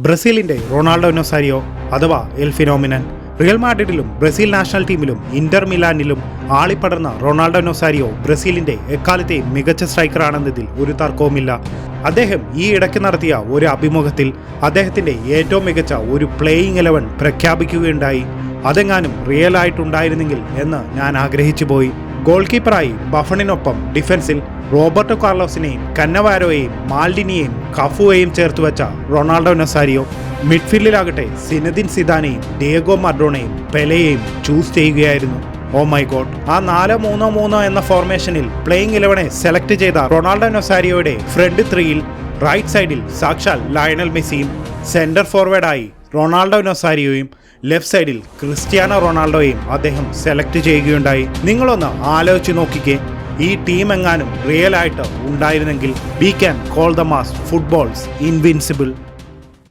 ബ്രസീലിന്റെ Ronaldo Nazario അഥവാ el phenomenon. Real മാഡ്രിഡിലും ബ്രസീൽ നാഷണൽ ടീമിലും ഇന്റർ മിലാനിലും ആളിപ്പടർന്ന റൊണാൾഡോ നൊസാരിയോ ബ്രസീലിന്റെ എക്കാലത്തെയും മികച്ച സ്ട്രൈക്കറാണെന്നതിൽ ഒരു തർക്കവുമില്ല. അദ്ദേഹം ഈ ഇടയ്ക്ക് നടത്തിയ ഒരു അഭിമുഖത്തിൽ അദ്ദേഹത്തിന്റെ ഏറ്റവും മികച്ച ഒരു പ്ലേയിങ് 11 പ്രഖ്യാപിക്കുകയുണ്ടായി. അതെങ്ങാനും റിയൽ ആയിട്ടുണ്ടായിരുന്നെങ്കിൽ എന്ന് ഞാൻ ആഗ്രഹിച്ചു പോയി. ഗോൾ കീപ്പറായി ബഫണിനൊപ്പം ഡിഫൻസിൽ റോബർട്ടോ കാർലോസിനെയും കന്നവാരോയെയും മാൽഡിനിയെയും കഫുവെയും ചേർത്ത് വെച്ച റൊണാൾഡോ നൊസാരിയോ മിഡ്ഫീൽഡിലാകട്ടെ സിനദിൻ സിദാനെയും ഡിയേഗോ മർഡോണയെയും പെലെയെയും ചൂസ് ചെയ്യുകയായിരുന്നു. ഓ മൈ ഗോഡ്, ആ 4-3-3 എന്ന ഫോർമേഷനിൽ പ്ലേയിങ് 11 സെലക്ട് ചെയ്ത റൊണാൾഡോ നൊസാരിയോയുടെ ഫ്രണ്ട് 3യിൽ റൈറ്റ് സൈഡിൽ സാക്ഷാൽ ലയണൽ മെസ്സിയും സെന്റർ ഫോർവേഡായി റൊണാൾഡോ നൊസാരിയോയും ലെഫ്റ്റ് സൈഡിൽ ക്രിസ്ത്യാനോ റൊണാൾഡോയും അദ്ദേഹം സെലക്ട് ചെയ്യുകയുണ്ടായി. നിങ്ങളൊന്ന് ആലോചിച്ച് നോക്കിക്കേ, ഈ ടീം എങ്ങാനും റിയൽ ആയിട്ട് ഉണ്ടായിരുന്നെങ്കിൽ we can call the mass footballs invincible.